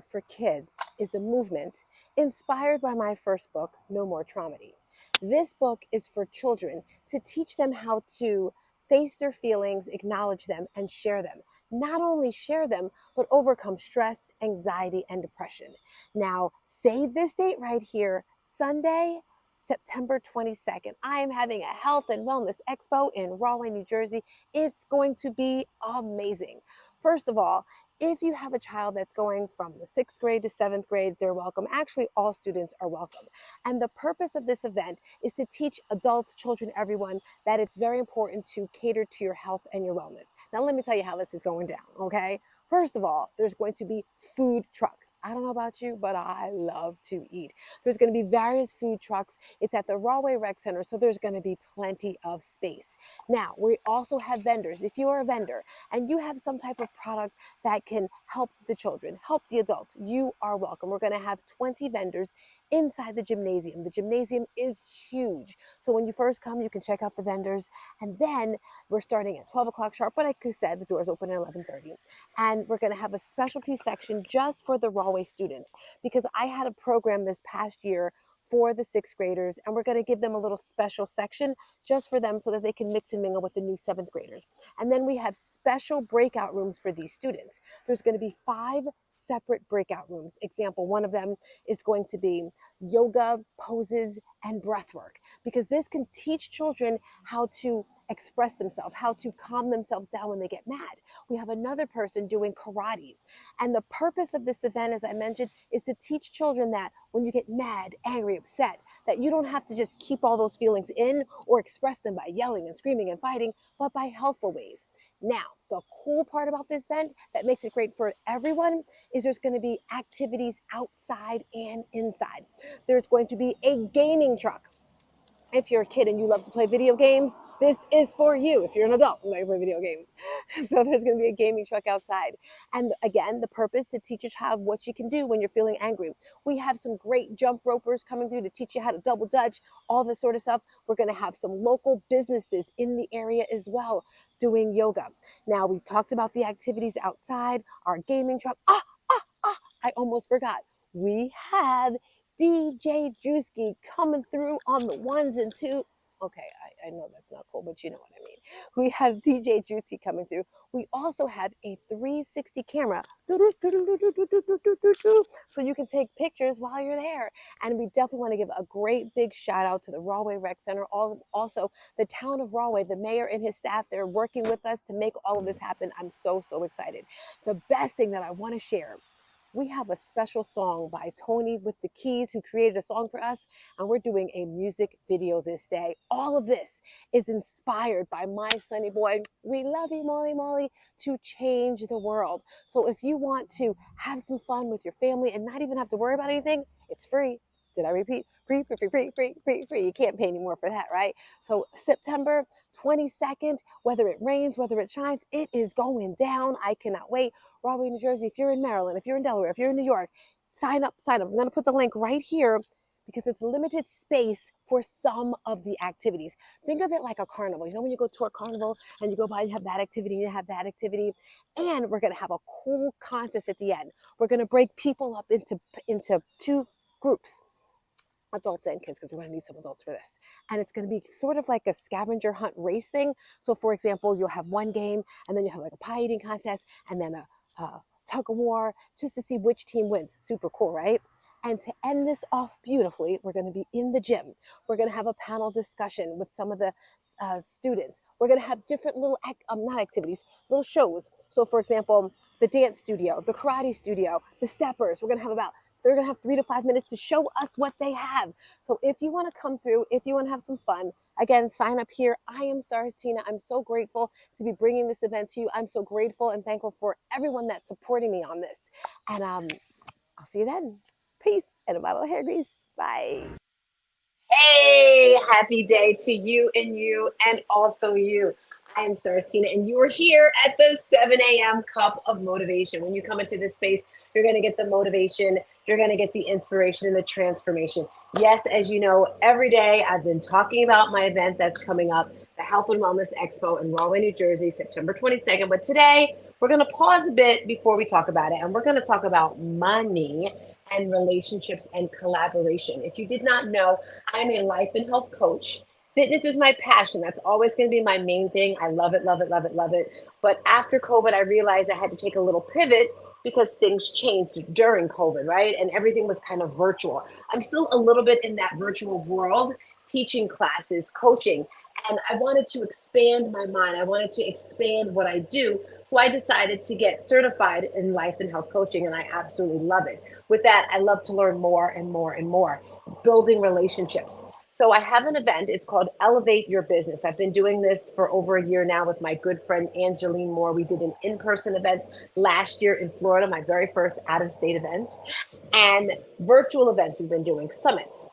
for Kids is a movement inspired by my first book, No More Traumedy. This book is for children to teach them how to face their feelings, acknowledge them, and share them. Not only share them, but overcome stress, anxiety, and depression. Now, save this date right here, Sunday, September 22nd. I am having a health and wellness expo in Rahway, New Jersey. It's going to be amazing. First of all, if you have a child that's going from the 6th grade to 7th grade, they're welcome. Actually, all students are welcome. And the purpose of this event is to teach adults, children, everyone that it's very important to cater to your health and your wellness. Now, let me tell you how this is going down, okay? First of all, there's going to be food trucks. I don't know about you, but I love to eat. There's going to be various food trucks. It's at the Rahway Rec Center, so there's going to be plenty of space. Now, we also have vendors. If you are a vendor and you have some type of product that can help the children, help the adults, you are welcome. We're going to have 20 vendors inside the gymnasium. The gymnasium is huge. So when you first come, you can check out the vendors. And then we're starting at 12 o'clock sharp. But like I said, the doors open at 11:30. And we're going to have a specialty section just for the Rahway students, because I had a program this past year for the 6th graders, and we're going to give them a little special section just for them so that they can mix and mingle with the new 7th graders. And then we have special breakout rooms for these students. There's going to be 5 separate breakout rooms. Example, one of them is going to be yoga poses and breath work, because this can teach children how to express themselves, how to calm themselves down when they get mad. We have another person doing karate. And the purpose of this event, as I mentioned, is to teach children that when you get mad, angry, upset, that you don't have to just keep all those feelings in or express them by yelling and screaming and fighting, but by helpful ways. Now, the cool part about this event that makes it great for everyone is there's going to be activities outside and inside. There's going to be a gaming truck. If you're a kid and you love to play video games, this is for you. If you're an adult and like to play video games. So there's going to be a gaming truck outside. And again, the purpose to teach a child what you can do when you're feeling angry. We have some great jump ropers coming through to teach you how to double dutch, all this sort of stuff. We're going to have some local businesses in the area as well doing yoga. Now, we talked about the activities outside, our gaming truck. I almost forgot. We have DJ Drewski coming through on the ones and twos. Okay, I know that's not cool, but you know what I mean. We have DJ Drewski coming through. We also have a 360 camera, so you can take pictures while you're there. And we definitely want to give a great big shout out to the Rahway Rec Center. Also, the town of Rahway, the mayor and his staff, they're working with us to make all of this happen. I'm so excited. The best thing that I want to share, we have a special song by Tony with the Kidz, who created a song for us, and we're doing a music video this day. All of this is inspired by my sonny boy, we love you, Molly Molly, to change the world. So if you want to have some fun with your family and not even have to worry about anything, it's free. Did I repeat? Free, free, free, free, free, free, free. You can't pay any more for that, right? So September 22nd, whether it rains, whether it shines, it is going down. I cannot wait. Rahway, New Jersey, if you're in Maryland, if you're in Delaware, if you're in New York, sign up, sign up. I'm going to put the link right here because it's limited space for some of the activities. Think of it like a carnival. You know, when you go to a carnival and you go by and you have that activity, and you have that activity, and we're going to have a cool contest at the end. We're going to break people up into 2 groups, adults and kids, because we're going to need some adults for this. And it's going to be sort of like a scavenger hunt race thing. So for example, you'll have one game, and then you have like a pie eating contest, and then a tug of war, just to see which team wins. Super cool, right? And to end this off beautifully, we're going to be in the gym. We're going to have a panel discussion with some of the students. We're going to have different little, not activities, little shows. So for example, the dance studio, the karate studio, the steppers, they're going to have 3 to 5 minutes to show us what they have. So if you want to come through, if you want to have some fun, again, sign up here. I am Stars Tina. I'm so grateful to be bringing this event to you. I'm so grateful and thankful for everyone that's supporting me on this. And I'll see you then. Peace and a bottle of hair grease. Bye. Hey, happy day to you and also you. I am Stars Tina, and you are here at the 7 a.m. cup of motivation. When you come into this space, you're going to get the motivation, you're going to get the inspiration and the transformation. Yes, as you know, every day I've been talking about my event that's coming up, the Health and Wellness Expo in Rahway, New Jersey, September 22nd. But today we're going to pause a bit before we talk about it, and we're going to talk about money and relationships and collaboration. If you did not know, I'm a life and health coach. Fitness is my passion. That's always going to be my main thing. I love it, love it, love it, love it. But after COVID, I realized I had to take a little pivot because things changed during COVID, right? And everything was kind of virtual. I'm still a little bit in that virtual world, teaching classes, coaching, and I wanted to expand my mind. I wanted to expand what I do. So I decided to get certified in life and health coaching, and I absolutely love it. With that, I love to learn more and more and more, building relationships. So I have an event. It's called Elevate Your Business. I've been doing this for over a year now with my good friend Angeline Moore. We did an in-person event last year in Florida, my very first out-of-state event, and virtual events we've been doing, summits.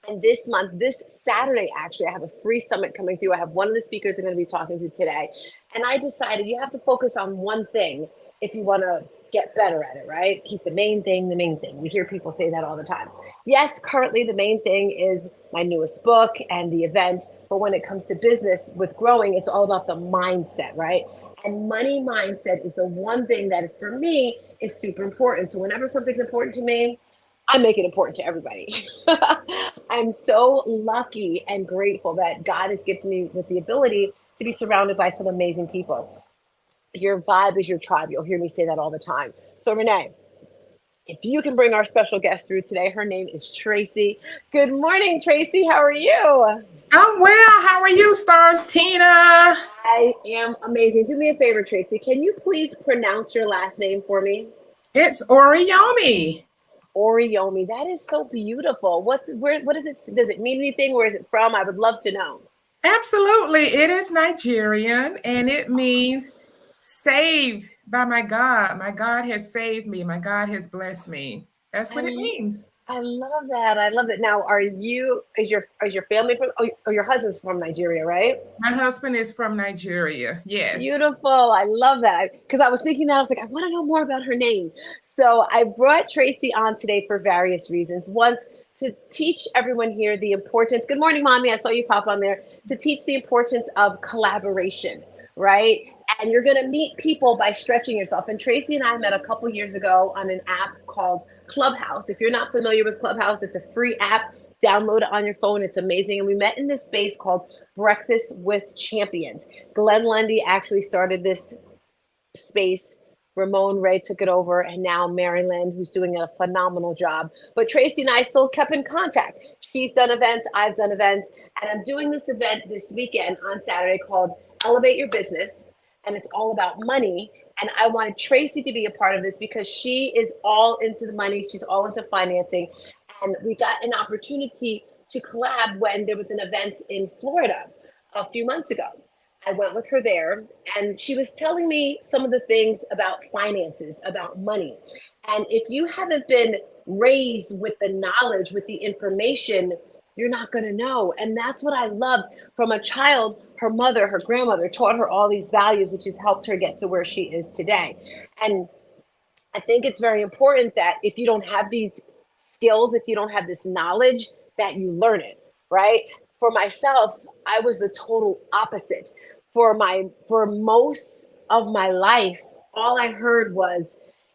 And this month, this Saturday, actually, I have a free summit coming through. I have one of the speakers I'm going to be talking to today. And I decided you have to focus on one thing if you want to get better at it, right? Keep the main thing the main thing. We hear people say that all the time. Yes, currently the main thing is my newest book and the event. But when it comes to business with growing, it's all about the mindset, right? And money mindset is the one thing that for me is super important. So whenever something's important to me, I make it important to everybody. I'm so lucky and grateful that God has gifted me with the ability to be surrounded by some amazing people. Your vibe is your tribe. You'll hear me say that all the time. So, Renee, if you can bring our special guest through today, her name is Tracy. Good morning, Tracy. How are you? I'm well. How are you, Stars Tina? I am amazing. Do me a favor, Tracy. Can you please pronounce your last name for me? It's Oriyomi. Oriomi. That is so beautiful. What is it? Does it mean anything? Where is it from? I would love to know. Absolutely. It is Nigerian and it means saved by my God. My God has saved me. My God has blessed me. That's what it I means. I love that. I love it. Now, is your family from? Oh, your husband's from Nigeria, right? My husband is from Nigeria. Yes. Beautiful. I love that. Because I was thinking that I was like, I want to know more about her name. So I brought Tracy on today for various reasons. Once to teach everyone here the importance. Good morning, mommy. I saw you pop on there to teach the importance of collaboration, right? And you're going to meet people by stretching yourself. And Tracy and I met a couple years ago on an app called Clubhouse. If you're not familiar with Clubhouse, it's a free app. Download it on your phone. It's amazing. And we met in this space called Breakfast with Champions. Glenn Lundy actually started this space. Ramon Ray took it over, and now Mary Lynn, who's doing a phenomenal job. But Tracy and I still kept in contact. She's done events, I've done events, and I'm doing this event this weekend on Saturday called Elevate Your Business, and it's all about money. And I wanted Tracy to be a part of this because she is all into the money, she's all into financing, and we got an opportunity to collab when there was an event in Florida a few months ago. I went with her there, and she was telling me some of the things about finances, about money. And if you haven't been raised with the knowledge, with the information, you're not going to know. And that's what I loved from a child. Her mother, her grandmother taught her all these values, which has helped her get to where she is today. And I think it's very important that if you don't have these skills, if you don't have this knowledge, that you learn it, right? For myself, I was the total opposite. For most of my life, all I heard was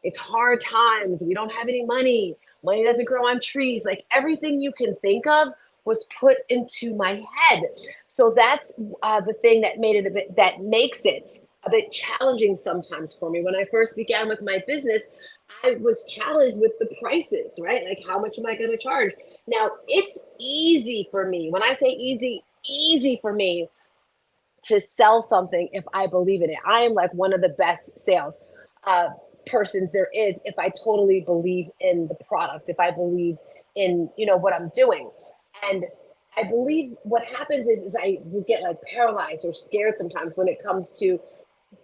it's hard times, we don't have any money doesn't grow on trees. Like everything you can think of was put into my head. So that's the thing that makes it a bit challenging sometimes for me. When I first began with my business, I was challenged with the prices, right? Like, how much am I going to charge? Now, it's easy for me. When I say easy for me to sell something if I believe in it. I am like one of the best sales persons there is if I totally believe in the product, if I believe in, what I'm doing. And I believe what happens is I would get like paralyzed or scared sometimes when it comes to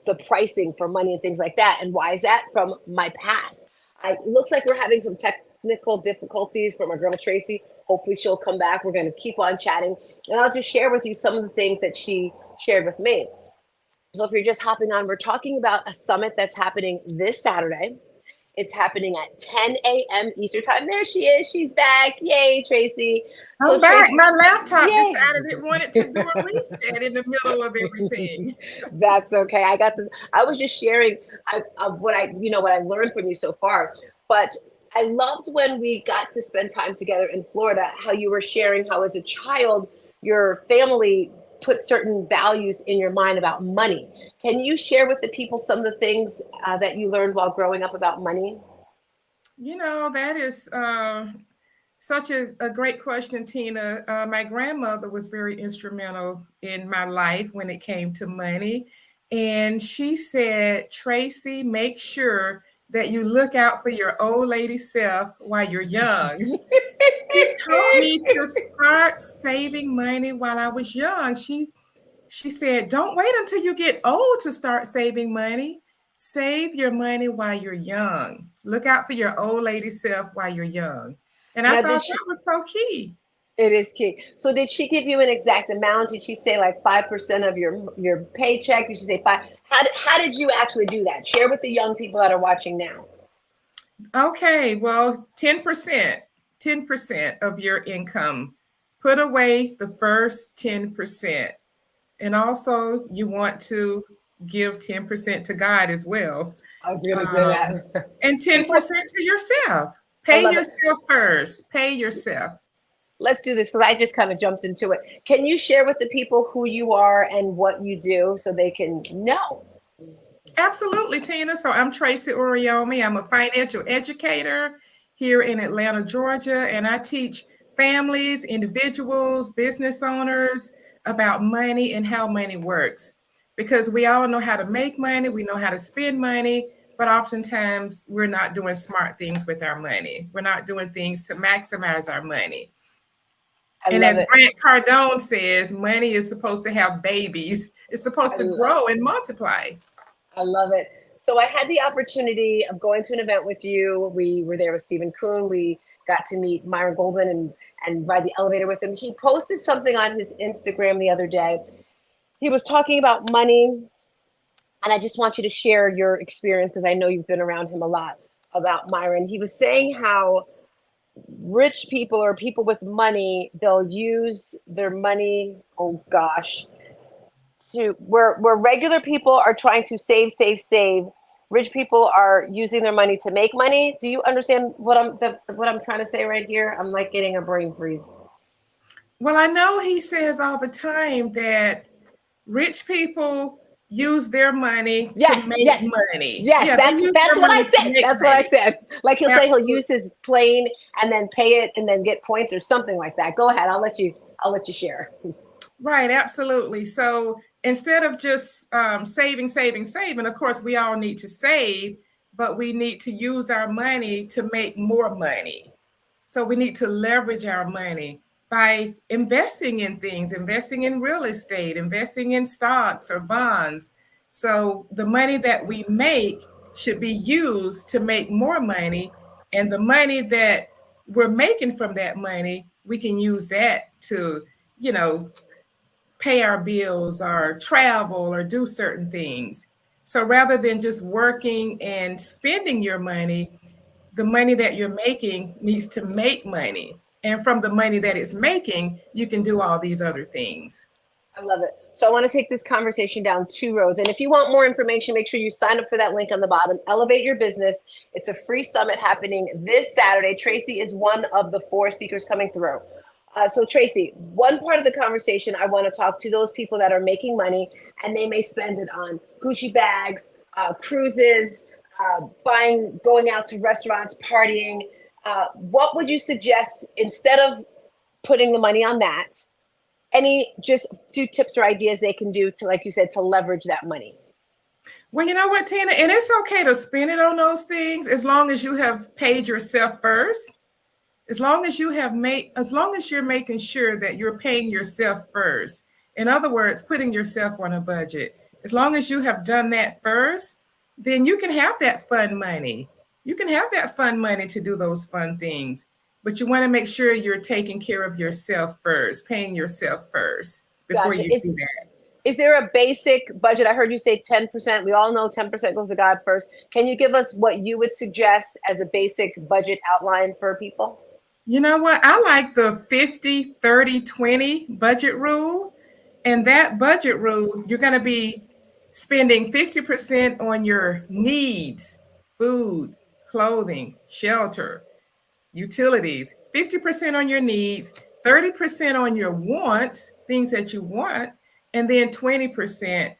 the pricing for money and things like that. And why is that? From my past. It looks like we're having some technical difficulties from our girl Tracy. Hopefully she'll come back. We're going to keep on chatting, and I'll just share with you some of the things that she shared with me. So if you're just hopping on, we're talking about a summit that's happening this Saturday. It's happening at 10 a.m. Eastern time. There she is. She's back. Yay, Tracy. So I'm back. Tracy, My laptop yay. decided it wanted to do a reset in the middle of everything. That's okay. I got this. I was just sharing what I learned from you so far. But I loved when we got to spend time together in Florida, how you were sharing how as a child, your family put certain values in your mind about money. Can you share with the people some of the things that you learned while growing up about money? That is such a great question, Tina. My grandmother was very instrumental in my life when it came to money. And she said, Tracy, make sure that you look out for your old lady self while you're young. She taught me to start saving money while I was young. She said, don't wait until you get old to start saving money. Save your money while you're young. Look out for your old lady self while you're young. And I Now, thought that was so key. it is key. So did she give you an exact amount? Did she say like 5% of your paycheck? Did she say five? How did you actually do that? Share with the young people that are watching now. Okay, well, 10% of your income. Put away the first 10%. And also you want to give 10% to God as well. I was going to say that. And 10% to yourself. I Pay love it. yourself first. Pay yourself. Let's do this because I just kind of jumped into it. Can you share with the people who you are and what you do so they can know? Absolutely, Tina. So I'm Tracy Oriomi. I'm a financial educator here in Atlanta, Georgia, and I teach families, individuals, business owners about money and how money works. Because we all know how to make money, we know how to spend money, but oftentimes we're not doing smart things with our money. We're not doing things to maximize our money. And as Grant Cardone says, money is supposed to have babies. It's supposed to grow and multiply. I love it. So I had the opportunity of going to an event with you. We were there with Stephen Kuhn. We got to meet Myron Goldman and ride the elevator with him. He posted something on his Instagram the other day. He was talking about money. And I just want you to share your experience because I know you've been around him a lot about Myron. He was saying how rich people or people with money, they'll use their money, oh gosh, where regular people are trying to save, rich people are using their money to make money. Do you understand what I'm trying to say right here? I'm like getting a brain freeze. Well, I know he says all the time that rich people use their money to make money. Yes, that's what I said. That's what I said. Like he'll say he'll use his plane and then pay it and then get points or something like that. Go ahead. I'll let you share. Right, absolutely. So instead of just saving, of course, we all need to save, but we need to use our money to make more money. So we need to leverage our money by investing in things, investing in real estate, investing in stocks or bonds. So the money that we make should be used to make more money. And the money that we're making from that money, we can use that to, pay our bills or travel or do certain things. So rather than just working and spending your money, the money that you're making needs to make money. And from the money that it's making, you can do all these other things. I love it. So I want to take this conversation down two roads. And if you want more information, make sure you sign up for that link on the bottom. Elevate Your Business. It's a free summit happening this Saturday. Tracy is one of the 4 speakers coming through. So Tracy, one part of the conversation, I want to talk to those people that are making money and they may spend it on Gucci bags, cruises, going out to restaurants, partying. What would you suggest instead of putting the money on that? Any just 2 tips or ideas they can do to, like you said, to leverage that money? Well, you know what, Tina, and it's okay to spend it on those things as long as you have paid yourself first. As long as you're making sure that you're paying yourself first. In other words, putting yourself on a budget. As long as you have done that first, then you can have that fun money. You can have that fun money to do those fun things. But you want to make sure you're taking care of yourself first, paying yourself first before you do that. Is there a basic budget? I heard you say 10%. We all know 10% goes to God first. Can you give us what you would suggest as a basic budget outline for people? You know what? I like the 50-30-20 budget rule. And that budget rule, you're going to be spending 50% on your needs, food, clothing, shelter, utilities, 50% on your needs, 30% on your wants, things that you want, and then 20%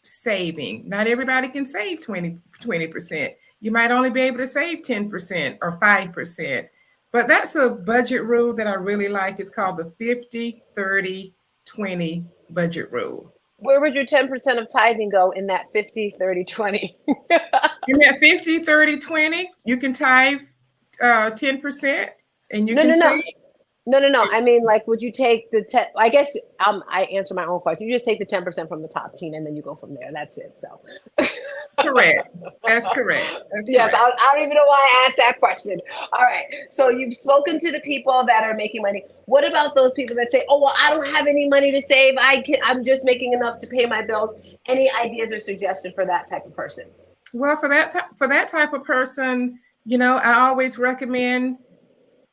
saving. Not everybody can save 20%. You might only be able to save 10% or 5%. But that's a budget rule that I really like. It's called the 50-30-20 budget rule. Where would your 10% of tithing go in that 50-30-20? In that 50-30-20, you can tithe 10% and you can save. No. I mean, like, would you take the 10? I guess I answer my own question. You just take the 10% from the top, Tina, and then you go from there. That's it. So. Correct. That's correct. Yes, I don't even know why I asked that question. All right. So you've spoken to the people that are making money. What about those people that say, "Oh, well, I don't have any money to save. I'm just making enough to pay my bills." Any ideas or suggestion for that type of person? Well, for that type of person, I always recommend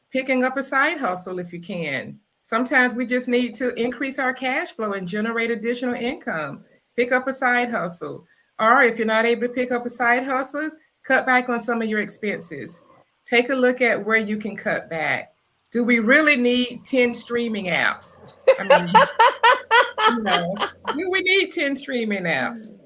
picking up a side hustle if you can. Sometimes we just need to increase our cash flow and generate additional income. Pick up a side hustle. Or if you're not able to pick up a side hustle, cut back on some of your expenses. Take a look at where you can cut back. Do we really need 10 streaming apps? I mean, do we need 10 streaming apps?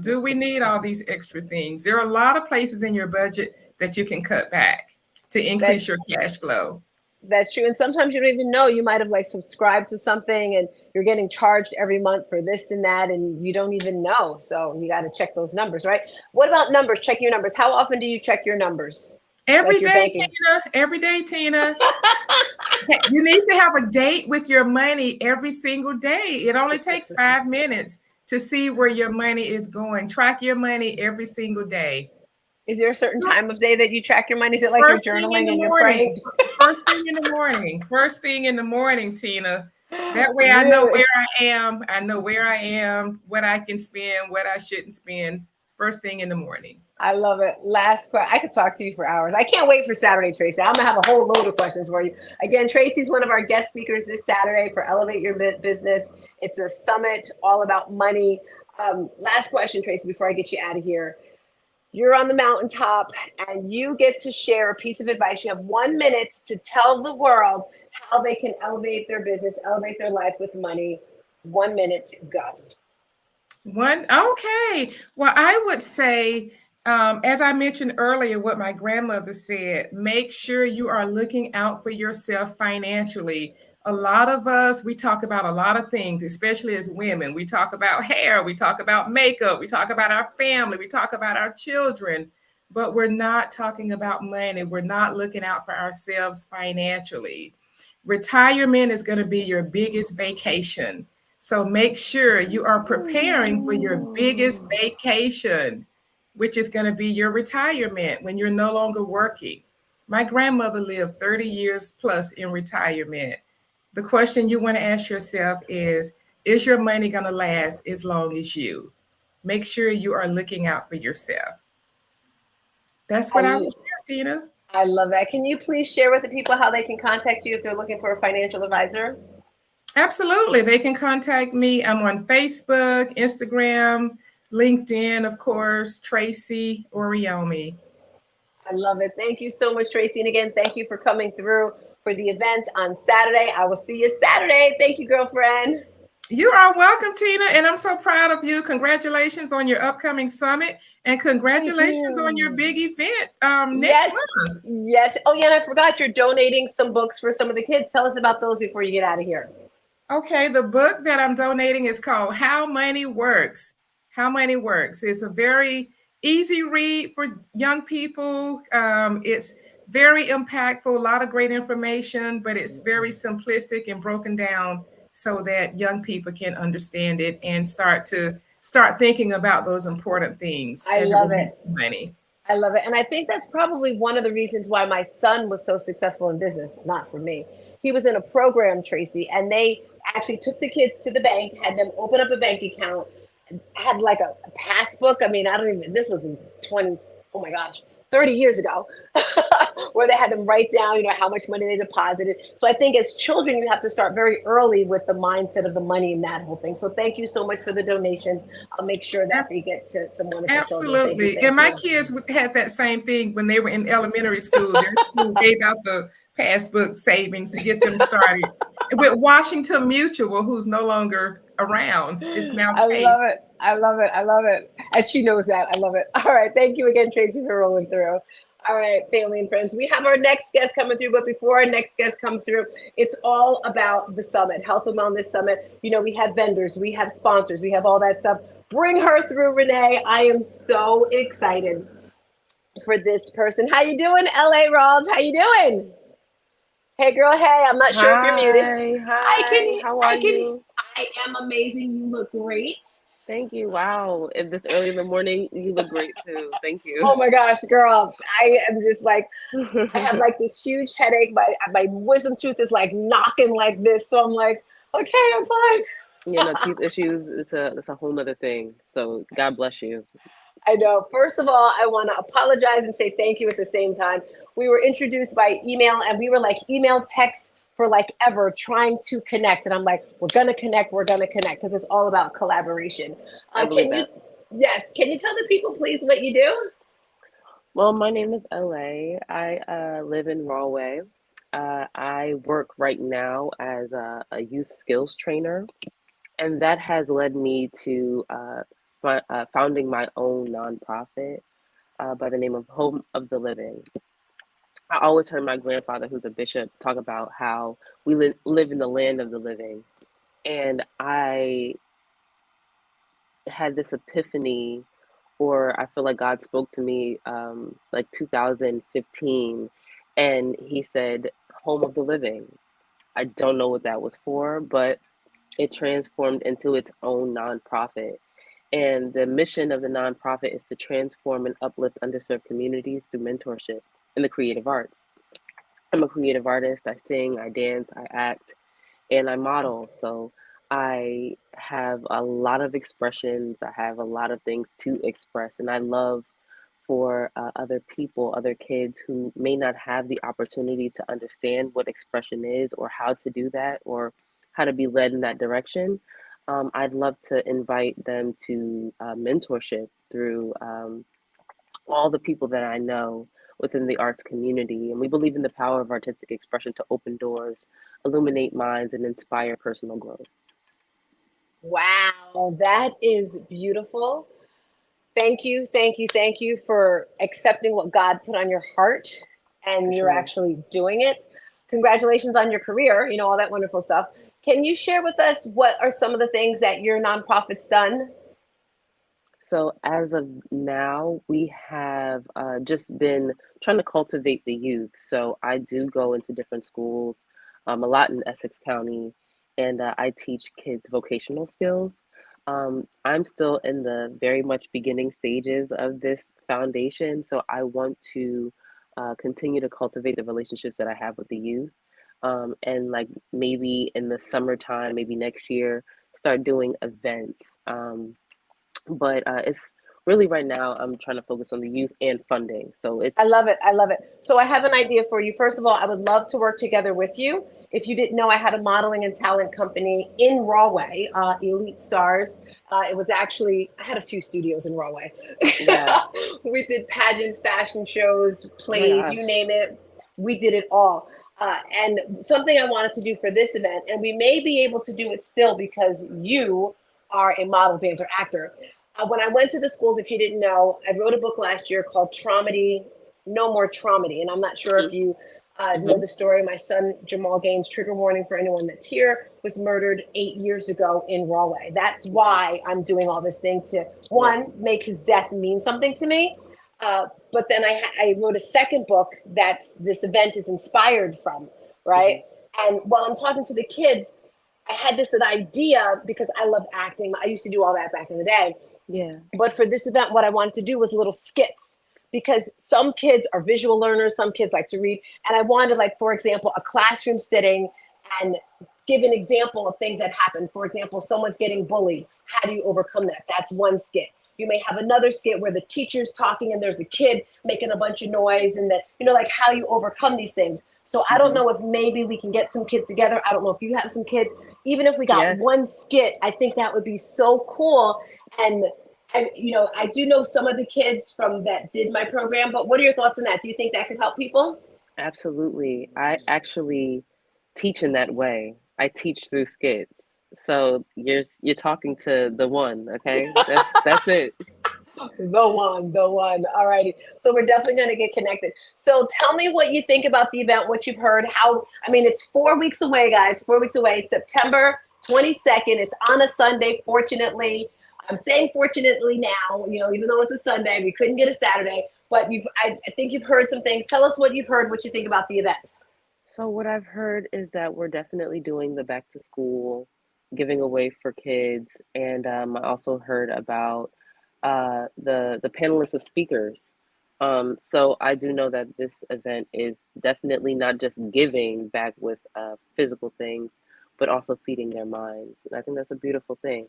Do we need all these extra things? There are a lot of places in your budget that you can cut back to increase your cash flow. That's true. And sometimes you don't even know. You might have subscribed to something and you're getting charged every month for this and that, and you don't even know. So you got to check those numbers, right? What about numbers? Check your numbers. How often do you check your numbers? Every day, Tina. Every day, Tina. You need to have a date with your money every single day. It only takes 5 minutes to see where your money is going. Track your money every single day. Is there a certain time of day that you track your money? Is it like you're journaling and you're praying? First thing in the morning. First thing in the morning, Tina. That way I know where I am. I know where I am, what I can spend, what I shouldn't spend. First thing in the morning. I love it. Last question. I could talk to you for hours. I can't wait for Saturday, Tracy. I'm going to have a whole load of questions for you. Again, Tracy's one of our guest speakers this Saturday for Elevate Your Business. It's a summit all about money. Last question, Tracy, before I get you out of here. You're on the mountaintop and you get to share a piece of advice. You have 1 minute to tell the world how they can elevate their business, elevate their life with money. 1 minute, go. Okay. Well, I would say, as I mentioned earlier, what my grandmother said, make sure you are looking out for yourself financially. A lot of us, we talk about a lot of things, especially as women. We talk about hair, we talk about makeup, we talk about our family, we talk about our children, but we're not talking about money. We're not looking out for ourselves financially. Retirement is going to be your biggest vacation. So make sure you are preparing for your biggest vacation, which is going to be your retirement when you're no longer working. My grandmother lived 30 years plus in retirement. The question you want to ask yourself is your money going to last as long as you? Make sure you are looking out for yourself. That's what I would share, Tina. I love that. Can you please share with the people how they can contact you if they're looking for a financial advisor? Absolutely. They can contact me. I'm on Facebook, Instagram, LinkedIn, of course, Tracy Oriomi. I love it. Thank you so much, Tracy. And again, thank you for coming through for the event on Saturday. I will see you Saturday. Thank you, girlfriend. You are welcome, Tina. And I'm so proud of you. Congratulations on your upcoming summit. And congratulations on your big event next month. Yes. Oh, yeah. And I forgot you're donating some books for some of the kids. Tell us about those before you get out of here. Okay. The book that I'm donating is called How Money Works. How Money Works. It's a very easy read for young people. It's very impactful, a lot of great information, but it's very simplistic and broken down so that young people can understand it and start thinking about those important things as it relates to money. I love it. And I think that's probably one of the reasons why my son was so successful in business, not for me. He was in a program, Tracy, and they actually took the kids to the bank, had them open up a bank account, had like a passbook. I mean, I don't even, this was in 20, oh my gosh, 30 years ago, where they had them write down, you know, how much money they deposited. So I think as children, you have to start very early with the mindset of the money and that whole thing. So thank you so much for the donations. I'll make sure that they get to some wonderful children. Thank you. Absolutely. And my kids had that same thing when they were in elementary school. Their school gave out the passbook savings to get them started. With Washington Mutual, who's no longer around, it's now I Chase. love it. I love it. I love it. And she knows that. I love it. All right. Thank you again, Tracy, for rolling through. All right, family and friends, we have our next guest coming through. But before our next guest comes through, it's all about the summit, Health and Wellness Summit. You know, we have vendors, we have sponsors, we have all that stuff. Bring her through, Renee. I am so excited for this person. How you doing, LA Rawls? How you doing? Hey, girl. Hey, I'm not sure if you're muted. Hi. How are you? I am amazing. You look great. Thank you. Wow. If this early in the morning, you look great too. Thank you. Oh my gosh, girl. I am just like, I have like this huge headache. My wisdom tooth is like knocking like this. So I'm like, okay, I'm fine. You know, teeth issues, it's a whole nother thing. So God bless you. I know. First of all, I want to apologize and say thank you at the same time. We were introduced by email and we were like email, text for like ever trying to connect. And I'm like, we're going to connect because it's all about collaboration. I believe that. Yes. Can you tell the people, please, what you do? Well, my name is LA. I live in Rahway. I work right now as a youth skills trainer, and that has led me to founding my own nonprofit by the name of Home of the Living. I always heard my grandfather, who's a bishop, talk about how we live in the land of the living. And I had this epiphany, or I feel like God spoke to me like 2015, and he said, Home of the Living. I don't know what that was for, but it transformed into its own nonprofit. And the mission of the nonprofit is to transform and uplift underserved communities through mentorship in the creative arts. I'm a creative artist. I sing, I dance, I act, and I model. So I have a lot of expressions. I have a lot of things to express. And I love for other people, other kids who may not have the opportunity to understand what expression is or how to do that or how to be led in that direction. I'd love to invite them to mentorship through all the people that I know within the arts community. And we believe in the power of artistic expression to open doors, illuminate minds, and inspire personal growth. Wow, that is beautiful. Thank you, thank you, thank you for accepting what God put on your heart and you're actually doing it. Congratulations on your career, you know, all that wonderful stuff. Can you share with us what are some of the things that your nonprofit's done? So as of now, we have just been trying to cultivate the youth. So I do go into different schools, a lot in Essex County, and I teach kids vocational skills. I'm still in the very much beginning stages of this foundation, so I want to continue to cultivate the relationships that I have with the youth. And like maybe in the summertime, maybe next year, start doing events. But it's really right now I'm trying to focus on the youth and funding. So it's I love it. I love it. So I have an idea for you. First of all, I would love to work together with you. If you didn't know, I had a modeling and talent company in Rahway, Elite Stars. It was actually, I had a few studios in Rahway. Yeah. We did pageants, fashion shows, plays, you name it. We did it all. And something I wanted to do for this event, and we may be able to do it still because you are a model, dancer, actor. When I went to the schools, if you didn't know, I wrote a book last year called Traumedy, No More Traumedy. And I'm not sure if you know the story. My son, Jamal Gaines, trigger warning for anyone that's here, was murdered 8 years ago in Rahway. That's why I'm doing all this thing to, one, make his death mean something to me. But then I wrote a second book that this event is inspired from, right? And while I'm talking to the kids, I had this idea because I love acting. I used to do all that back in the day. Yeah. But for this event, what I wanted to do was little skits because some kids are visual learners, some kids like to read. And I wanted, like, for example, a classroom sitting and give an example of things that happen. For example, someone's getting bullied. How do you overcome that? That's one skit. You may have another skit where the teacher's talking and there's a kid making a bunch of noise, and that, you know, like how you overcome these things. So I don't know if maybe we can get some kids together. I don't know if you have some kids. Even if we got Yes. one skit, I think that would be so cool. And you know, I do know some of the kids from that did my program, but what are your thoughts on that? Do you think that could help people? Absolutely. I actually teach in that way. I teach through skits. So you're talking to the one, okay? That's it. The one, the one. All righty. So we're definitely going to get connected. So tell me what you think about the event, what you've heard, how, I mean, it's 4 weeks away, guys, 4 weeks away, September 22nd. It's on a Sunday, fortunately. I'm saying fortunately now, you know, even though it's a Sunday, we couldn't get a Saturday, but I think you've heard some things. Tell us what you've heard, what you think about the event. So what I've heard is that we're definitely doing the back to school giving away for kids, and I also heard about the panelists of speakers. So I do know that this event is definitely not just giving back with physical things, but also feeding their minds. And I think that's a beautiful thing.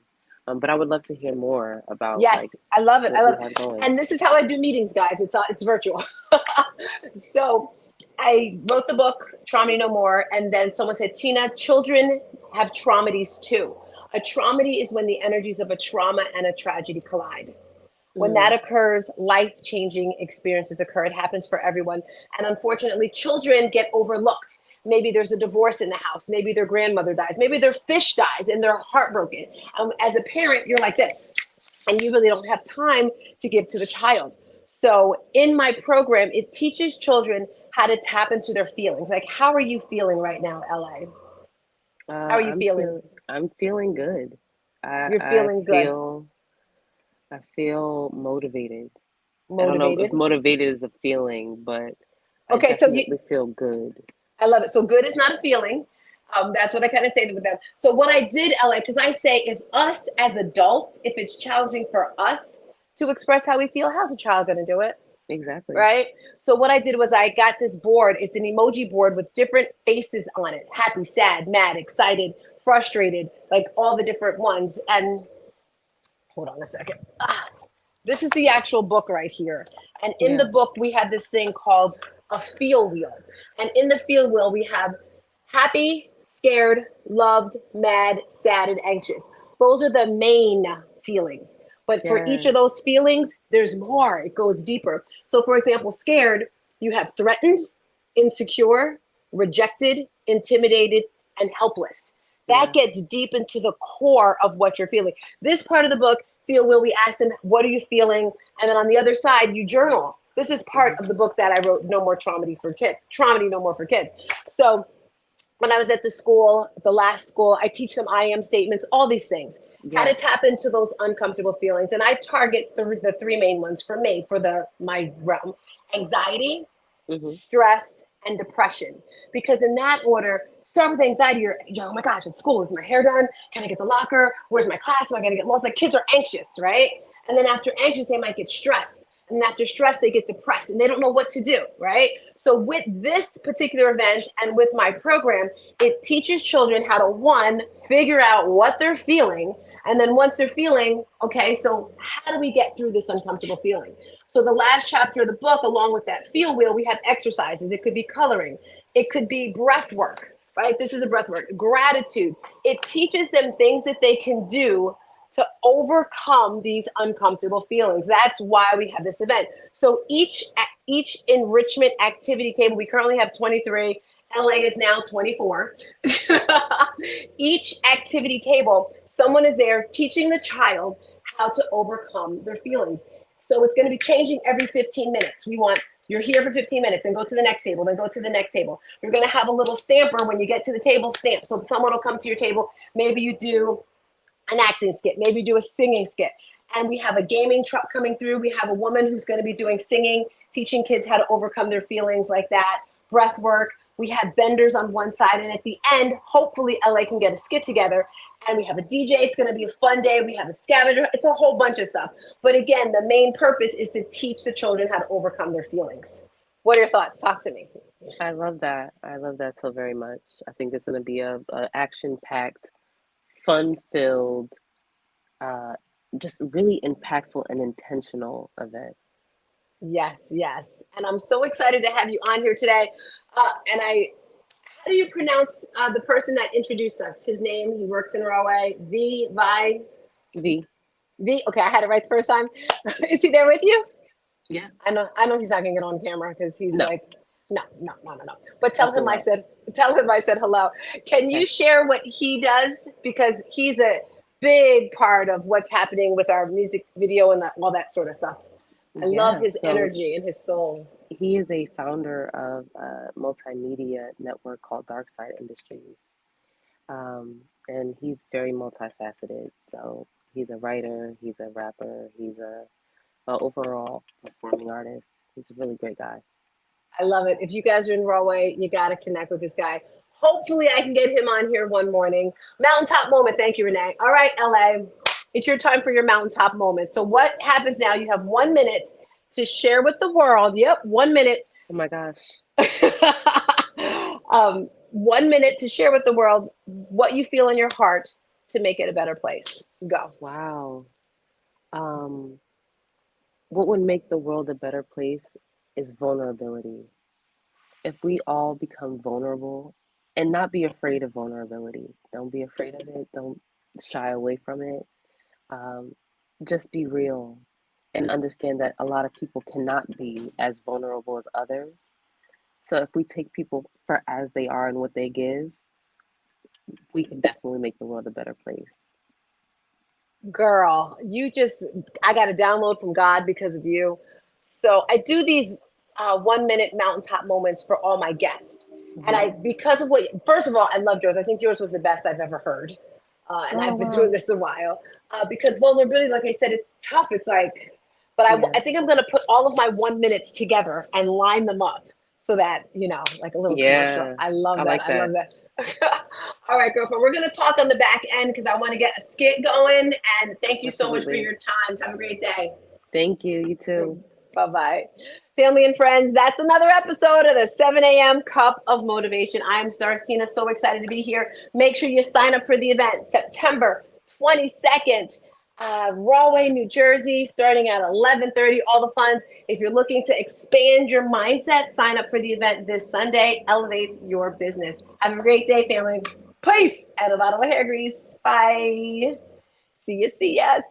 But I would love to hear more about Yes, like I love it. what I you love have it. going. And this is how I do meetings, guys. It's virtual. So I wrote the book, Traumedy No More, and then someone said, Tina, children have traumedies too. A traumedy is when the energies of a trauma and a tragedy collide. When that occurs, life-changing experiences occur. It happens for everyone. And unfortunately, children get overlooked. Maybe there's a divorce in the house. Maybe their grandmother dies. Maybe their fish dies and they're heartbroken. As a parent, you're like this, and you really don't have time to give to the child. So in my program, it teaches children how to tap into their feelings. Like, how are you feeling right now, LA? How are you feeling? I'm feeling good. I You're I feeling good, feel I feel motivated. I don't know if motivated. motivated is a feeling, but I Okay, so definitely feel good. I love it. So good is not a feeling. That's what I kind of say with them. So what I did, LA, because I say if us as adults, if it's challenging for us to express how we feel, how's a child going to do it? Exactly. Right? So what I did was I got this board. It's an emoji board with different faces on it. Happy, sad, mad, excited, frustrated, like all the different ones. And hold on a second. This is the actual book right here. And in the Yeah. book, we have this thing called a feel wheel. And in the feel wheel, we have happy, scared, loved, mad, sad, and anxious. Those are the main feelings. But for each of Yes. those feelings, there's more. It goes deeper. So, for example, scared, you have threatened, insecure, rejected, intimidated, and helpless. That Yeah. gets deep into the core of what you're feeling. This part of the book, Feel Will, we ask them, what are you feeling? And then on the other side, you journal. This is part of the book that I wrote, No More Traumedy for Kids, Traumedy No More for Kids. So when I was at the school, the last school, I teach them I am statements, all these things, how to Yes. tap into those uncomfortable feelings. And I target the three main ones for me, for my realm: anxiety, Hmm. stress, and depression. Because in that order, start with anxiety. You're, oh my gosh, at school, is my hair done? Can I get the locker? Where's my class? Am I gonna get lost? Like, kids are anxious, right? And then after anxious, they might get stressed. And after stress, they get depressed and they don't know what to do, right? So with this particular event and with my program, it teaches children how to, one, figure out what they're feeling. And then once they're feeling, okay, so how do we get through this uncomfortable feeling? So the last chapter of the book, along with that feel wheel, we have exercises. It could be coloring. It could be breath work, right? This is a breath work. Gratitude. It teaches them things that they can do to overcome these uncomfortable feelings. That's why we have this event. So each enrichment activity table, we currently have 23. LA is now 24. Each activity table, someone is there teaching the child how to overcome their feelings. So it's going to be changing every 15 minutes. We want, you're here for 15 minutes, then go to the next table, then go to the next table. You're going to have a little stamper when you get to the table, stamp. So someone will come to your table. Maybe you do an acting skit, maybe do a singing skit. And we have a gaming truck coming through. We have a woman who's going to be doing singing, teaching kids how to overcome their feelings like that, breath work. We have vendors on one side, and at the end, hopefully LA can get a skit together, and we have a DJ. It's going to be a fun day. We have a scavenger. It's a whole bunch of stuff. But again, the main purpose is to teach the children how to overcome their feelings. What are your thoughts? Talk to me. I love that. I love that so very much. I think it's going to be a action-packed, fun-filled, uh, just really impactful and intentional event. Yes, yes. And I'm so excited to have you on here today. How do you pronounce the person that introduced us? His name, he works in Rahway. V. Okay, I had it right the first time. Is he there with you? Yeah. I know he's not gonna get on camera because he's No. like, no. But tell him I said hello. Can you share what he does? Because he's a big part of what's happening with our music video and all that sort of stuff. I love his energy and his soul. He is a founder of a multimedia network called Dark Side Industries. And he's very multifaceted. So he's a writer, he's a rapper, he's a overall performing artist. He's a really great guy. I love it. If you guys are in Rahway, you got to connect with this guy. Hopefully I can get him on here one morning. Mountaintop moment. Thank you, Renee. All right, LA, it's your time for your mountaintop moment. So what happens now? You have 1 minute to share with the world. Yep, 1 minute. Oh my gosh. 1 minute to share with the world what you feel in your heart to make it a better place. Go. Wow. What would make the world a better place is vulnerability. If we all become vulnerable and not be afraid of vulnerability, don't be afraid of it, don't shy away from it. Just be real and understand that a lot of people cannot be as vulnerable as others. So if we take people for as they are and what they give, we can definitely make the world a better place. Girl, I got a download from God because of you. So I do these 1 minute mountaintop moments for all my guests. And because of first of all, I loved yours. I think yours was the best I've ever heard. I've been doing this a while because vulnerability, like I said, it's tough. It's like, but I think I'm going to put all of my 1 minutes together and line them up so that, like a little commercial. I love that. I love that. All right, girlfriend, we're going to talk on the back end because I want to get a skit going. And thank you so much for your time. Have a great day. Thank you. You too. Bye-bye. Family and friends, that's another episode of the 7 a.m. Cup of Motivation. I'm Starstina, so excited to be here. Make sure you sign up for the event, September 22nd, Rahway, New Jersey, starting at 11:30, all the funds. If you're looking to expand your mindset, sign up for the event this Sunday. Elevate your business. Have a great day, family. Peace. And a bottle of hair grease. Bye. See ya.